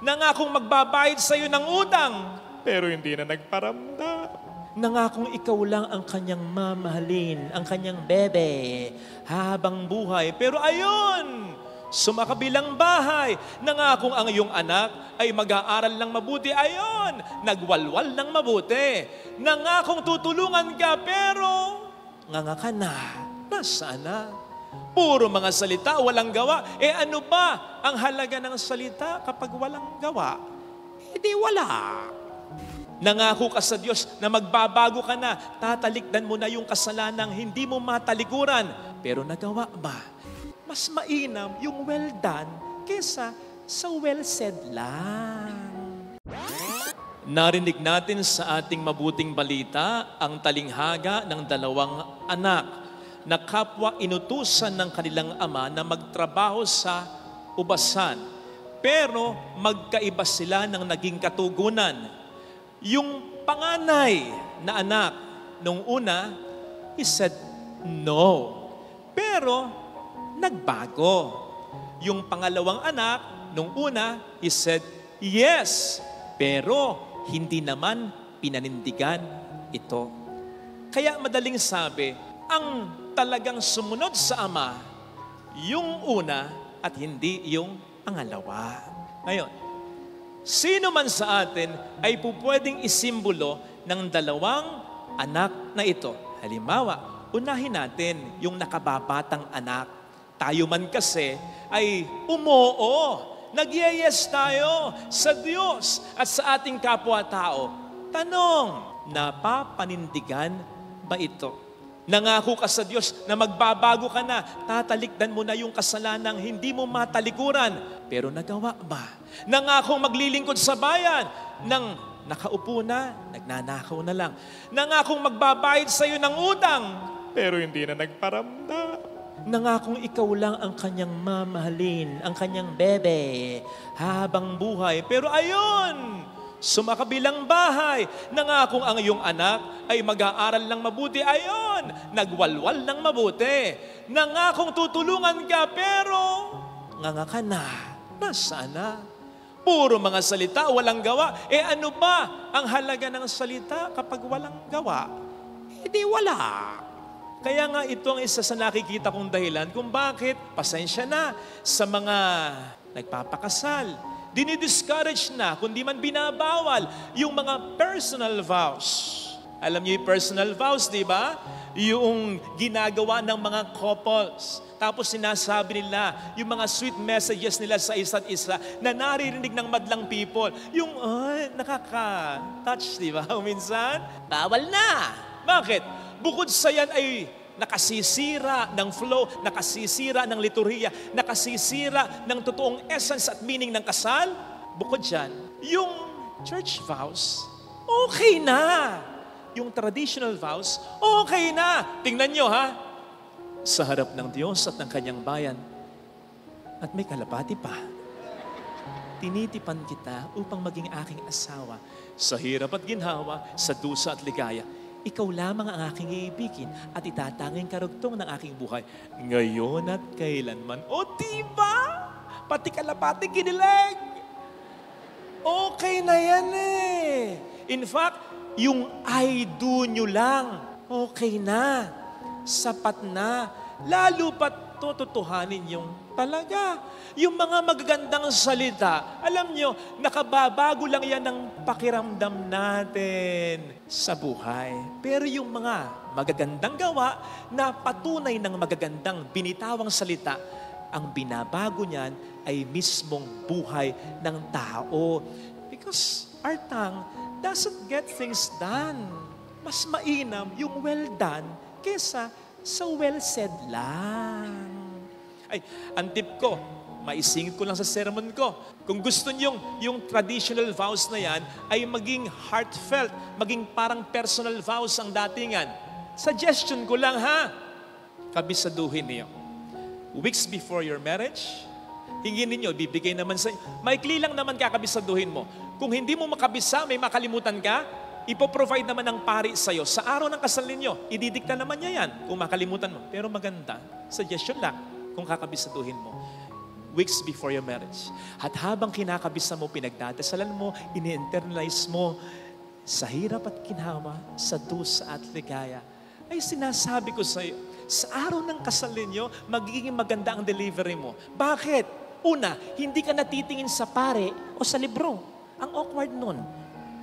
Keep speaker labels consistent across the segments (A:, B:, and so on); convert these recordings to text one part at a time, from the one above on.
A: Nangakong magbabayad sa iyo ng utang, pero hindi na nagparamdam. Nangakong ikaw lang ang kanyang mamahalin, ang kanyang bebe, habang buhay. Pero ayun, sumakabilang bahay, nangakong ang iyong anak ay mag-aaral ng mabuti. Ayun, nagwalwal ng mabuti. Nangakong tutulungan ka, pero nganga ka na. Nasaan na? Puro mga salita, walang gawa. Ano ba ang halaga ng salita kapag walang gawa? Di wala. Nangako ka sa Diyos na magbabago ka na, tatalikdan mo na yung kasalanang hindi mo matalikuran. Pero nagawa ba? Mas mainam yung well done kesa sa well said lang. Narinig natin sa ating mabuting balita ang talinghaga ng dalawang anak na kapwa inutusan ng kanilang ama na magtrabaho sa ubasan. Pero magkaiba sila ng naging katugunan. Yung panganay na anak, nung una, he said no. Pero nagbago. Yung pangalawang anak, nung una, he said yes. Pero hindi naman pinanindigan ito. Kaya madaling sabi, ang talagang sumunod sa ama, yung una at hindi yung pangalawa. Ngayon, sino man sa atin ay pupwedeng isimbolo ng dalawang anak na ito. Halimbawa, unahin natin yung nakababatang anak. Tayo man kasi ay umoo. Nag-yes tayo sa Diyos at sa ating kapwa-tao. Tanong, napapanindigan ba ito? Nangako ka sa Diyos na magbabago ka na, tatalikdan mo na yung kasalanang hindi mo matalikuran. Pero nagawa ba? Nangako maglilingkod sa bayan, nang nakaupo na, nagnanakaw na lang. Nangakong magbabayad sa iyo ng utang, pero hindi na nagparamdam. Nangakong ikaw lang ang kanyang mamahalin, ang kanyang bebe, habang buhay. Pero ayun, sumakabilang bahay, nangakong ang iyong anak ay mag-aaral ng mabuti. Ayun, nagwalwal ng mabuti. Nangakong tutulungan ka, pero nganga ka na. Nasaan na? Puro mga salita, walang gawa. Ano ba ang halaga ng salita kapag walang gawa? Di wala. Kaya nga ito ang isa sa nakikita kong dahilan kung bakit, pasensya na, sa mga nagpapakasal, dinidiscourage na, kundi man binabawal, yung mga personal vows. Alam niyo yung personal vows, di ba? Yung ginagawa ng mga couples. Tapos sinasabi nila yung mga sweet messages nila sa isa't isa na naririnig ng madlang people. Yung, nakaka-touch, di ba? Minsan, bawal na. Bakit? Bukod sa yan ay nakasisira ng flow, nakasisira ng liturhiya, nakasisira ng totoong essence at meaning ng kasal. Bukod dyan, yung church vows, okay na. Yung traditional vows, okay na. Tingnan nyo ha, sa harap ng Diyos at ng kanyang bayan, at may kalapati pa, tinitipan kita upang maging aking asawa sa hirap at ginhawa, sa dusa at ligaya. Ikaw lamang ang aking iibigin at itatanging karugtong ng aking buhay, ngayon at kailanman. O diba? Pati kalapati kinilig. Okay na yan eh. In fact, yung I do nyo lang, okay na. Sapat na. Lalo pat tututuhanin yung talaga. Yung mga magagandang salita, alam nyo, nakababago lang yan ng pakiramdam natin sa buhay. Pero yung mga magagandang gawa na patunay ng magagandang binitawang salita, ang binabago niyan ay mismong buhay ng tao. Because our tongue doesn't get things done. Mas mainam yung well done kesa sa well said lang. Ay, ang tip ko, maisingit ko lang sa sermon ko. Kung gusto niyo yung traditional vows na yan ay maging heartfelt, maging parang personal vows ang datingan. Suggestion ko lang ha, kabisaduhin niyo. Weeks before your marriage, hingin ninyo, bibigay naman sa inyo. Maikli lang naman kakabisaduhin mo. Kung hindi mo makabisa, may makalimutan ka, ipoprovide naman ng pari sa'yo. Sa araw ng kasal ninyo, ididikta naman niya yan kung makalimutan mo. Pero maganda, suggestion lang kung kakabisaduhin mo. weeks before your marriage. At habang kinakabisa mo, pinagdadasalan mo, ini-internalize mo, sa hirap at ginawa, sa dusa at ligaya, ay sinasabi ko sa iyo, sa araw ng kasal ninyo, magiging maganda ang delivery mo. Bakit? Una, hindi ka natitingin sa pare o sa libro. Ang awkward nun.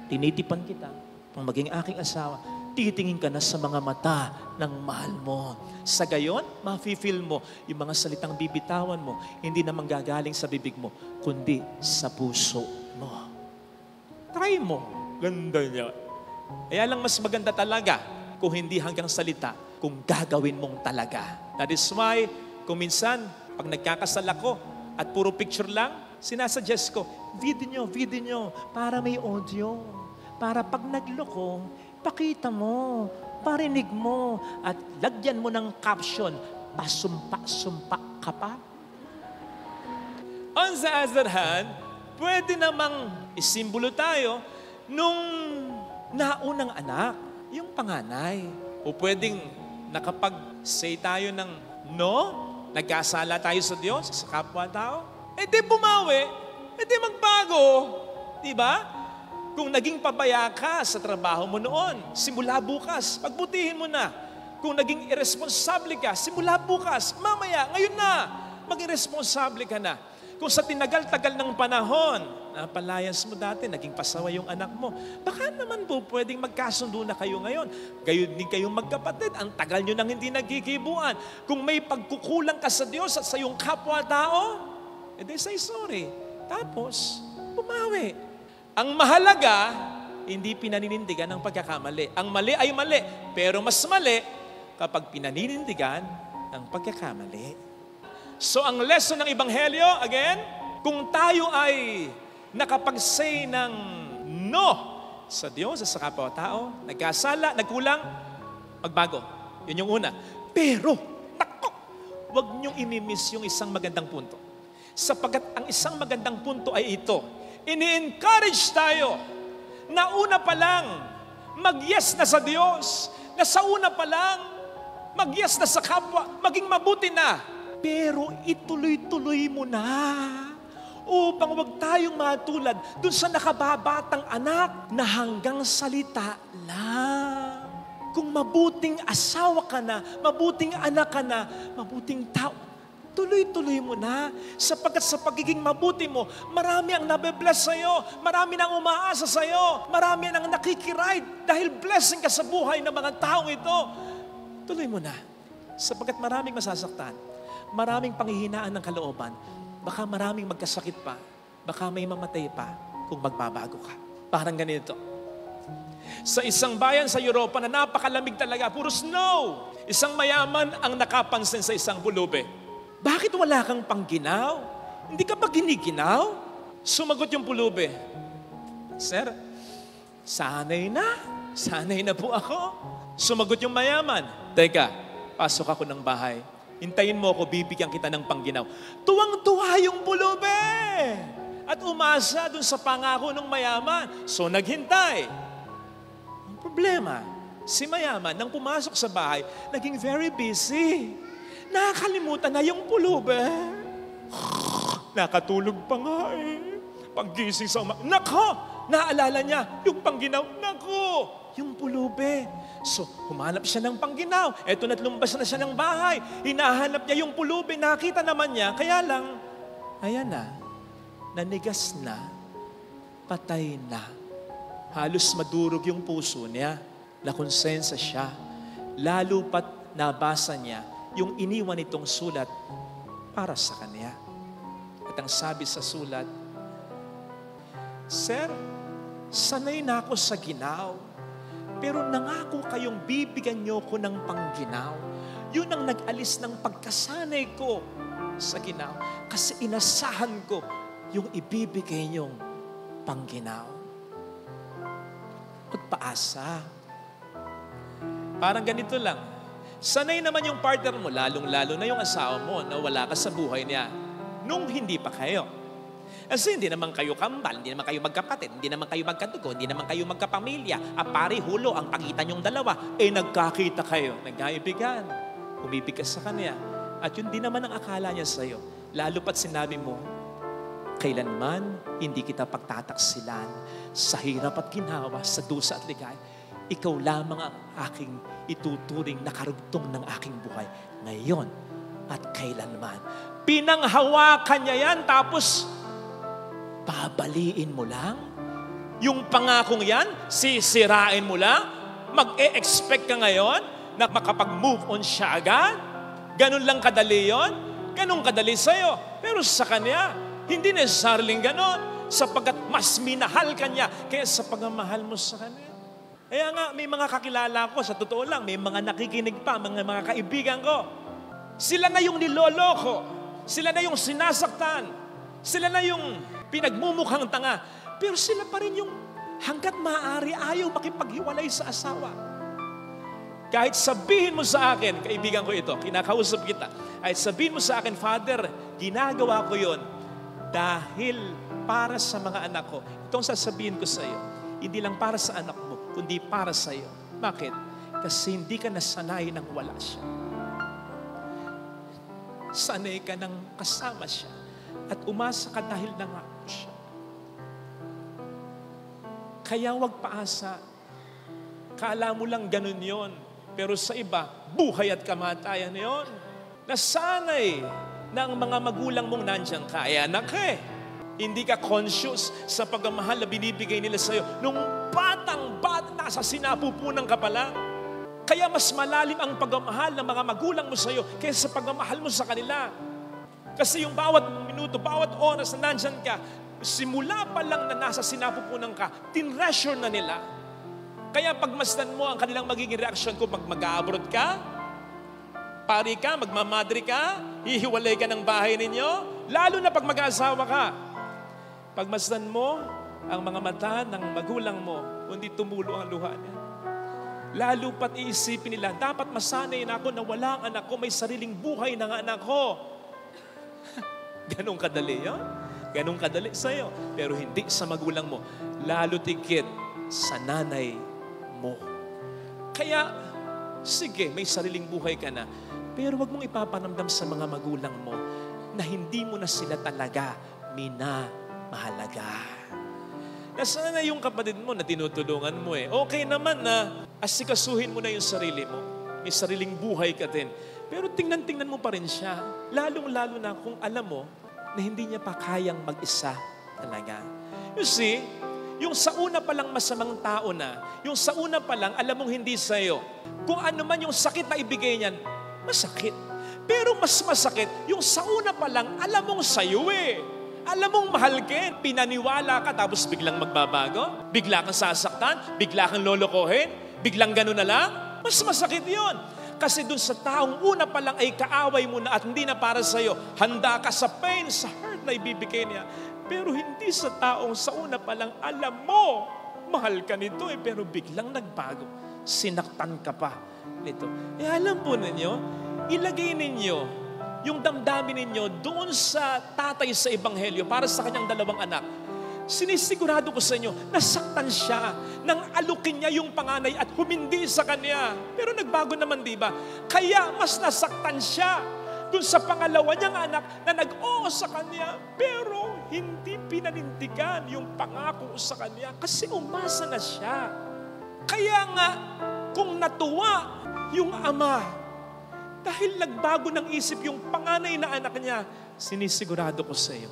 A: Tinitipan kita, kung maging aking asawa, titingin ka na sa mga mata ng mahal mo. Sa gayon, mafe-feel mo yung mga salitang bibitawan mo, hindi na manggagaling sa bibig mo, kundi sa puso mo. Try mo. Ganda niya. Kaya lang mas maganda talaga kung hindi hanggang salita, kung gagawin mong talaga. That is why, kung minsan, pag nagkakasal ako at puro picture lang, sinasuggest ko, video nyo, para may audio. Para pag nagloko, pakita mo, parinig mo, at lagyan mo ng caption, pasumpa-sumpa ka pa. On the other hand, pwede namang isimbolo tayo nung naunang anak, yung panganay. O pwedeng nakapag-say tayo ng no, nagkasala tayo sa Diyos, sa kapwa-tao, di bumawi, di magbago. Diba? Kung naging pabaya ka sa trabaho mo noon, simula bukas, pagbutihin mo na. Kung naging irresponsable ka, simula bukas, mamaya, ngayon na, maging responsable ka na. Kung sa tinagal-tagal ng panahon, napalayas mo dati, naging pasawa yung anak mo, baka naman po pwedeng magkasundo na kayo ngayon. Gayon din kayong magkapatid, ang tagal nyo nang hindi nagkikibuan. Kung may pagkukulang ka sa Diyos at sa iyong kapwa-tao, say sorry. Tapos, bumawi. Ang mahalaga, hindi pinaninindigan ang pagkakamali. Ang mali ay mali, pero mas mali kapag pinaninindigan ang pagkakamali. So ang lesson ng Ebanghelyo, again, kung tayo ay nakapag-say ng no sa Diyos at sa kapwa-tao, nagkasala, nagkulang, magbago. Yun yung una. Pero, nako, huwag niyong imimiss yung isang magandang punto. Sapagat ang isang magandang punto ay ito. Ini-encourage tayo na una pa lang mag-yes na sa Diyos, na sa una pa lang mag-yes na sa kapwa, maging mabuti na. Pero ituloy-tuloy mo na upang wag tayong matulad dun sa nakababatang anak na hanggang salita lang. Kung mabuting asawa ka na, mabuting anak ka na, mabuting tao, tuloy-tuloy mo na. Sapagkat sa pagiging mabuti mo, marami ang nabe-bless sa'yo, marami nang umaasa sa'yo, marami nang nakikiride dahil blessing ka sa buhay ng mga taong ito. Tuloy mo na. Sapagkat maraming masasaktan, maraming panghihinaan ng kalooban, baka maraming magkasakit pa, baka may mamatay pa kung magbabago ka. Parang ganito. Sa isang bayan sa Europa na napakalamig talaga, puro snow, isang mayaman ang nakapansin sa isang pulubi. Bakit wala kang pangginaw? Hindi ka ba giniginaw? Sumagot yung pulubi, Sir, sanay na po ako. Sumagot yung mayaman, Teka, pasok ako ng bahay. Hintayin mo ako, bibigyan kita ng pangginaw. Tuwang-tuwa yung pulubi. At umasa dun sa pangako ng mayaman. So naghintay. Ang problema, si mayaman, nang pumasok sa bahay, naging very busy. Nakakalimutan na yung pulubi. Nakatulog pa nga eh. Paggising sa nako! Naalala niya, yung pangginaw, nako! Yung pulubi. So, humanap siya ng pangginaw. Eto na't lumabas na siya ng bahay. Hinahanap niya yung pulubi. Nakita naman niya. Kaya lang, ayan na. Nanigas na. Patay na. Halos madurog yung puso niya. Nakonsensa siya. Lalo pat nabasa niya yung iniwan itong sulat para sa kanya. At ang sabi sa sulat, Sir, sanay na ako sa ginaw. Pero nangako kayong bibigyan niyo ko ng pangginaw. Yun ang nag-alis ng pagkasanay ko sa ginaw. Kasi inasahan ko yung ibibigay niyong pangginaw. Magpaasa. Parang ganito lang. Sanay naman yung partner mo, lalong-lalo na yung asawa mo na wala ka sa buhay niya nung hindi pa kayo. Kasi hindi naman kayo kambal, hindi naman kayo magkapatid, hindi naman kayo magkadugo, hindi naman kayo magkapamilya. Apari, hulo, ang pagitan yung dalawa, nagkakita kayo, nagkaibigan, umibig ka sa kanya. At yun din naman ang akala niya sa'yo. Lalo pat sinabi mo, kailanman hindi kita pagtataksilan sa hirap at ginawa, sa dusa at ligay. Ikaw lamang ang aking ituturing na karugtong ng aking buhay ngayon at kailanman. Pinanghawakan niya yan, tapos babaliin mo lang? Yung pangakong yan, sisirain mo lang? Mag-e-expect ka ngayon na makapag-move on siya agad? Ganun lang kadali yon? Ganun kadali sa'yo. Pero sa kanya, hindi necessarily ganon, sapagkat mas minahal ka niya kaysa sa pagmamahal mo sa kanya. Kaya nga, may mga kakilala ko, sa totoo lang, may mga nakikinig pa, mga kaibigan ko. Sila na yung niloloko. Sila na yung sinasaktan. Sila na yung pinagmumukhang tanga. Pero sila pa rin yung hanggat maaari ayaw makipaghiwalay sa asawa. Kahit sabihin mo sa akin, kaibigan ko ito, kinakausap kita, kahit sabihin mo sa akin, Father, ginagawa ko yon dahil para sa mga anak ko. Itong sasabihin ko sa iyo, hindi lang para sa anak mo, kundi para sa iyo. Bakit? Kasi hindi ka nasanay nang wala siya. Sanay ka nang kasama siya at umasa ka dahil nangako siya. Kaya wag paasa. Kala mo lang ganun yon. Pero sa iba, buhay at kamatayan yon. Nasanay na ang mga magulang mong nandiyan ka. Ay anak eh. Hindi ka conscious sa pagmamahal na binibigay nila sa iyo. Nung batang-bata, nasa sinapupunan ka pa lang. Kaya mas malalim ang pagmamahal ng mga magulang mo sa iyo kaysa sa pagmamahal mo sa kanila. Kasi yung bawat minuto, bawat oras na nandyan ka, simula pa lang na nasa sinapupunan ka, tinreasure na nila. Kaya pagmasdan mo ang kanilang magiging reaksyon kung mag-abroad ka, pari ka, magmamadri ka, hihiwalay ka ng bahay ninyo, lalo na pag mag-asawa ka. Pagmasdan mo ang mga mata ng magulang mo, kundi tumulo ang luha niya. Lalo pat iisipin nila, dapat masanay na ako na wala ang anak ko, may sariling buhay ng anak ko. Ganong kadali yun? Ganong kadali sa'yo. Pero hindi sa magulang mo. Lalo tigit sa nanay mo. Kaya, sige, may sariling buhay ka na. Pero wag mong ipapanamdam sa mga magulang mo na hindi mo na sila talaga minamahalaga. Nasaan na yung kapatid mo na tinutulungan mo eh? Okay naman na asikasuhin mo na yung sarili mo. May sariling buhay ka din. Pero tingnan mo pa rin siya. Lalong-lalo na kung alam mo na hindi niya pa kayang mag-isa talaga. You see, yung sa una pa lang masamang tao na, yung sa una pa lang alam mong hindi sa'yo. Kung ano man yung sakit na ibigay niyan, masakit. Pero mas masakit, yung sa una pa lang alam mong sa'yo eh. Alam mong mahal ka, pinaniwala ka, tapos biglang magbabago, bigla kang sasaktan, bigla kang lolokohin, biglang gano'n na lang, mas masakit yon. Kasi dun sa taong una pa lang ay kaaway mo na at hindi na para sa'yo, handa ka sa pain, sa hurt na ibibigay niya. Pero hindi sa taong sa una pa lang, alam mo, mahal ka nito eh, pero biglang nagbago, sinaktan ka pa nito. Eh alam po ninyo, ilagay ninyo yung damdamin ninyo doon sa tatay sa ebanghelyo para sa kanyang dalawang anak. Sinisigurado ko sa inyo, nasaktan siya nang alukin niya yung panganay at humindi sa kanya. Pero nagbago naman, di ba? Kaya mas nasaktan siya doon sa pangalawa niyang anak na nag-oo sa kanya, pero hindi pinanindigan yung pangako sa kanya kasi umasa na siya. Kaya nga, kung natuwa yung ama, dahil nagbago ng isip yung panganay na anak niya, sinisigurado ko sa iyo,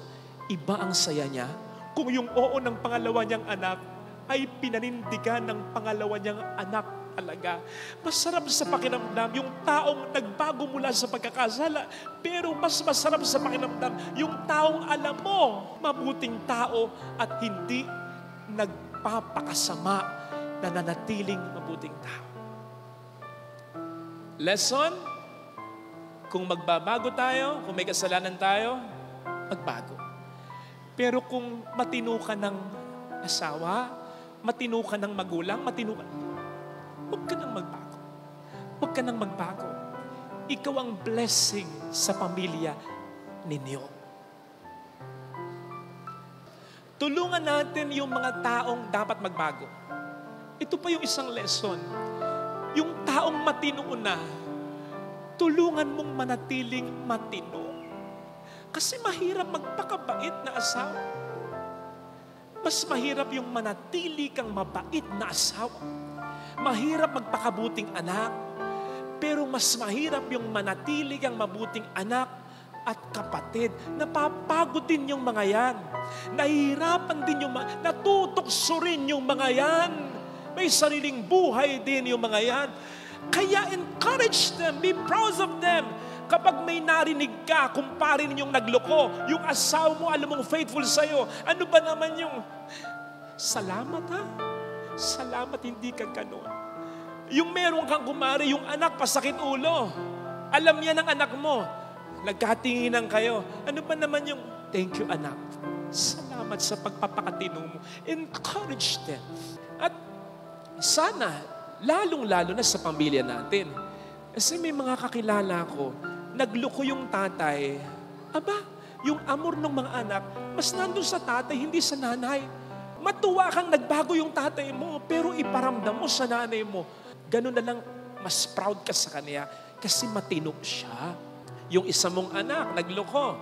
A: iba ang saya niya kung yung oo ng pangalawa niyang anak ay pinanindigan ng pangalawa niyang anak talaga. Masarap sa pakiramdam yung taong nagbago mula sa pagkakasala, pero mas masarap sa pakiramdam yung taong alam mo, mabuting tao at hindi nagpapakasama, na nanatiling mabuting tao. Lesson? Kung magbabago tayo, kung may kasalanan tayo, magbago. Pero kung matino ka ng asawa, matino ka ng magulang, huwag ka nang magbago. Huwag ka nang magbago. Ikaw ang blessing sa pamilya ninyo. Tulungan natin yung mga taong dapat magbago. Ito pa yung isang lesson. Yung taong matino na, tulungan mong manatiling matino. Kasi mahirap magpakabait na asawa. Mas mahirap yung manatili kang mabait na asawa. Mahirap magpakabuting anak. Pero mas mahirap yung manatili kang mabuting anak at kapatid. Napapagod din yung mga yan. Nahihirapan din yung natutokso rin yung mga yan. May sariling buhay din yung mga yan. Kaya encourage them, be proud of them. Kapag may narinig ka, kumpare ninyong nagloko, yung asawa mo, alam mong faithful sa'yo, ano ba naman yung, salamat ha? Salamat, hindi ka ganon. Yung meron kang kumare, yung anak pasakit ulo. Alam niya ng anak mo, nagkatinginan kayo. Ano ba naman yung, thank you anak. Salamat sa pagpapakatino mo. Encourage them. At sana, lalong-lalo na sa pamilya natin. Kasi may mga kakilala ko, nagloko yung tatay. Aba, yung amor ng mga anak, mas nandun sa tatay, hindi sa nanay. Matuwa kang nagbago yung tatay mo, pero iparamdam mo sa nanay mo. Ganun na lang, mas proud ka sa kanya kasi matino siya. Yung isa mong anak, nagloko,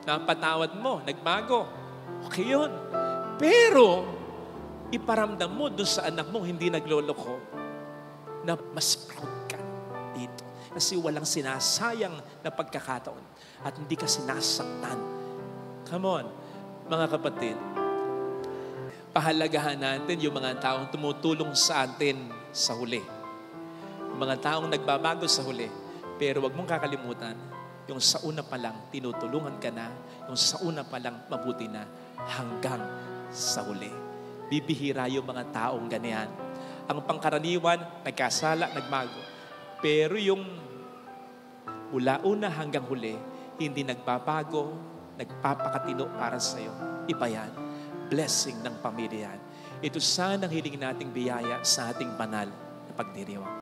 A: napatawad mo, nagbago. Okay yun. Pero, iparamdam mo doon sa anak mo, hindi nagloloko, na mas proud ka dito. Kasi walang sinasayang na pagkakataon at hindi ka sinasaktan. Come on, mga kapatid. Pahalagahan natin yung mga taong tumutulong sa atin sa huli. Yung mga taong nagbabago sa huli. Pero wag mong kakalimutan, yung sa una pa lang, tinutulungan ka na. Yung sa una pa lang, mabuti na hanggang sa huli. Bibihira yung mga taong ganyan. Ang pangkaraniwan, nagkasala, nagbago. Pero yung mula una hanggang huli, hindi nagbabago, nagpapakatino para sa'yo. Iba yan. Blessing ng pamilya yan. Ito sana ang hiling nating biyaya sa ating banal na pagdiriwang.